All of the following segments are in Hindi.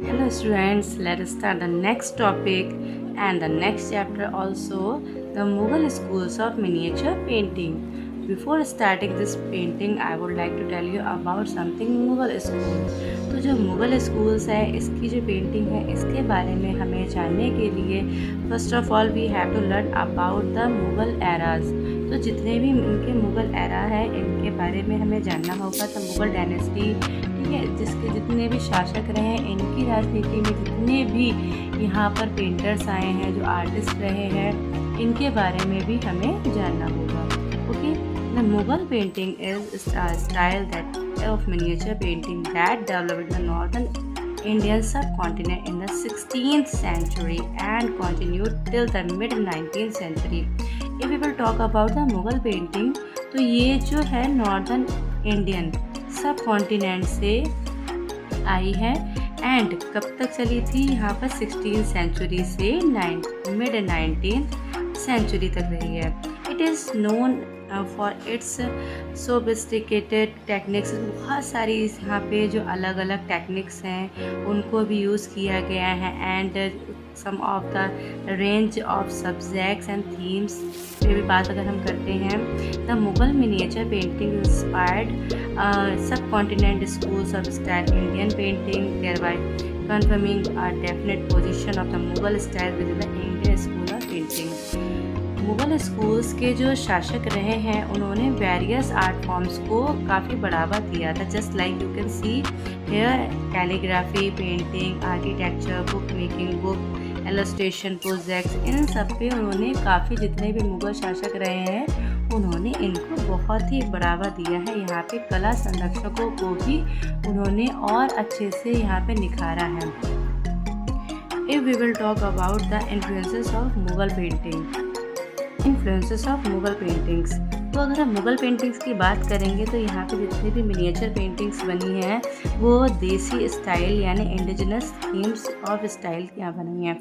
Hello students, let us start the next topic and the next chapter also, the Mughal schools of miniature painting. Before starting this painting, I would like to tell you about something Mughal school. तो जो मुग़ल स्कूल्स है इसकी जो पेंटिंग है इसके बारे में हमें जानने के लिए first of all we have to learn about the Mughal eras. तो जितने भी इनके मुग़ल एरा है इनके बारे में हमें जानना होगा। तो मुग़ल डायनेस्टी, ठीक है, जिसके जितने भी शासक रहे हैं इनकी राजनीति में जितने भी यहाँ पर पेंटर्स आए हैं, जो आर्टिस्ट रहे हैं, इनके बारे में भी हमें जानना होगा। Okay, the Mughal painting is style that of miniature painting that developed in the northern Indian subcontinent in the 16th century and continued till the mid 19th century. If we will talk about the Mughal painting, तो ये जो है नॉर्दर्न इंडियन सब कॉन्टिनेंट से आई है एंड कब तक चली थी यहाँ पर 16th सेंचुरी से मिड 19th सेंचुरी तक रही है। It is known for its sophisticated techniques. बहुत सारी यहाँ पे जो अलग अलग टेक्निक्स हैं उनको भी यूज़ किया गया है and some of the range of subjects and themes पे भी बात अगर हम करते हैं। The Mughal miniature painting inspired subcontinent schools of style Indian painting thereby conforming a definite position of the Mughal style with the Indian school of painting. Mughal schools के जो शासक रहे हैं उन्होंने वेरियस आर्ट फॉर्म्स को काफ़ी बढ़ावा दिया था। Just like you can see here calligraphy, painting, architecture, book making, book illustration projects, इन सब पे उन्होंने काफ़ी, जितने भी मुग़ल शासक रहे हैं उन्होंने इनको बहुत ही बढ़ावा दिया है। यहाँ पे कला संरक्षकों को भी उन्होंने और अच्छे से यहाँ पे निखारा है। If we will talk about the influences of Mughal painting, influences of Mughal paintings, तो अगर हम मुग़ल पेंटिंग्स की बात करेंगे तो यहाँ पे जितनी भी मिनिएचर पेंटिंग्स बनी हैं वो देसी स्टाइल यानी इंडिजिनस थीम्स ऑफ स्टाइल यहाँ बनी हैं।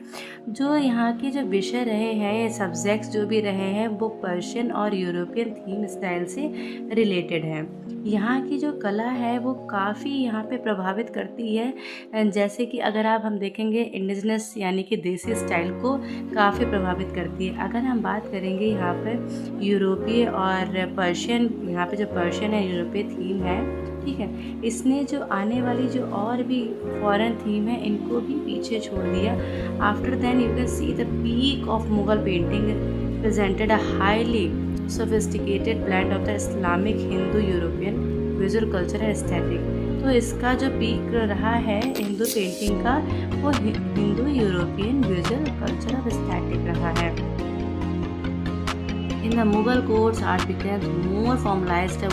जो यहाँ के जो विषय रहे हैं, सब्जेक्ट्स जो भी रहे हैं, वो पर्शियन और यूरोपियन थीम स्टाइल से रिलेटेड हैं। यहाँ की जो कला है वो काफ़ी यहाँ पे प्रभावित करती है। जैसे कि अगर हम देखेंगे इंडिजिनस यानी कि देसी स्टाइल को काफ़ी प्रभावित करती है। अगर हम बात करेंगे यहाँ पर यूरोपीय और पर्शियन, यहाँ पे जो पर्शियन है यूरोपीय थीम है, ठीक है, इसने जो आने वाली जो और भी फॉरेन थीम है इनको भी पीछे छोड़ दिया। After then you can see the peak of Mughal painting presented a highly sophisticated blend of the Islamic, Hindu, European visual culture and aesthetic. तो इसका जो पीक रहा है हिंदू पेंटिंग का वो हिंदू यूरोपियन विजुअल कल्चर और एस्थेटिक रहा है। In the Mughal courts, art became more formalized.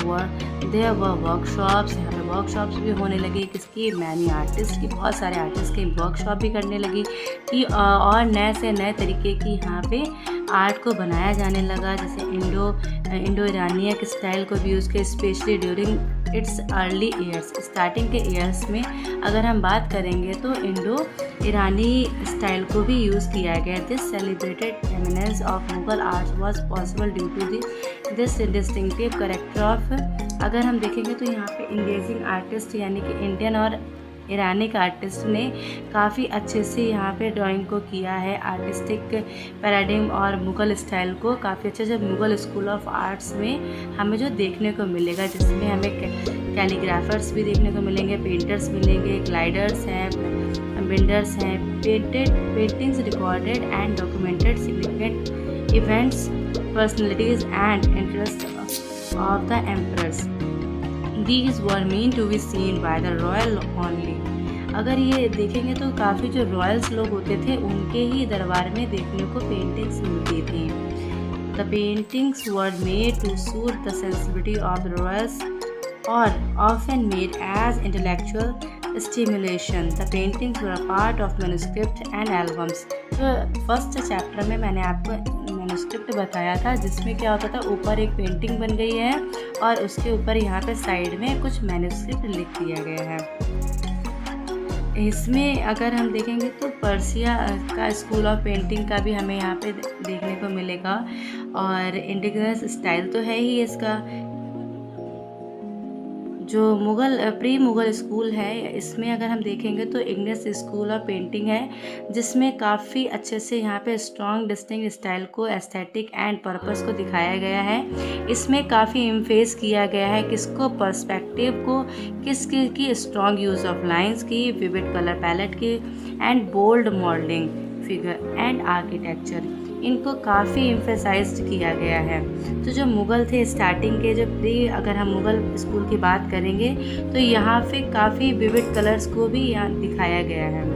There were workshops. यहाँ पे वर्कशॉप्स भी होने लगी किसकी, मैनी आर्टिस्ट की, बहुत सारे आर्टिस्ट की वर्कशॉप भी करने लगी कि और नए से नए तरीके की यहाँ पे आर्ट को बनाया जाने लगा। जैसे इंडो ईरानियन स्टाइल को भी यूज़ किया, specially during its early years. Starting के ईयर्स में अगर हम बात करेंगे तो इंडो ईरानी स्टाइल को भी यूज़ किया गया। This celebrated eminence of Mughal art was possible due to this distinctive character of. अगर हम देखेंगे तो यहाँ पे इंगेजिंग आर्टिस्ट यानी कि इंडियन और ईरानिक आर्टिस्ट ने काफ़ी अच्छे से यहाँ पे ड्राइंग को किया है। आर्टिस्टिक पैराडिग्म और मुग़ल स्टाइल को काफ़ी अच्छे से मुग़ल स्कूल ऑफ आर्ट्स में हमें जो देखने को मिलेगा, जिसमें हमें कैलीग्राफर्स भी देखने को मिलेंगे, पेंटर्स मिलेंगे, ग्लाइडर्स हैं, बिल्डर्स हैं, paintings recorded and documented significant events, personalities and interest of the emperors. These were meant to be seen by the royal only। अगर ये देखेंगे तो काफ़ी जो रॉयल्स लोग होते थे उनके ही दरबार में देखने को पेंटिंग्स मिलती थी। The paintings were made to suit the sensibility of the royals or often made as intellectual stimulation। The paintings were a part of manuscript and albums। तो फर्स्ट चैप्टर में मैंने आपको मैन्युस्क्रिप्ट बताया था जिसमें क्या होता था, ऊपर एक पेंटिंग बन गई है और उसके ऊपर यहाँ पे साइड में कुछ मैन्युस्क्रिप्ट लिख दिया गया है। इसमें अगर हम देखेंगे तो पर्सिया का स्कूल ऑफ पेंटिंग का भी हमें यहाँ पे देखने को मिलेगा और इंडिजिनस स्टाइल तो है ही इसका। जो प्री मुग़ल स्कूल है, इसमें अगर हम देखेंगे तो इंग्लिश स्कूल ऑफ पेंटिंग है, जिसमें काफ़ी अच्छे से यहाँ पे स्ट्रॉन्ग डिस्टिंक्ट स्टाइल को, एस्थेटिक एंड पर्पस को दिखाया गया है। इसमें काफ़ी इम्फेस किया गया है किसको, पर्सपेक्टिव को, की स्ट्रॉन्ग यूज़ ऑफ लाइंस की, विविड कलर पैलेट की and bold modelling figure and architecture, इनको काफ़ी एम्फेसाइज्ड किया गया है। तो जो मुग़ल थे स्टार्टिंग के, जो अगर हम मुग़ल स्कूल की बात करेंगे तो यहाँ पे काफ़ी विविड कलर्स को भी यहाँ दिखाया गया है।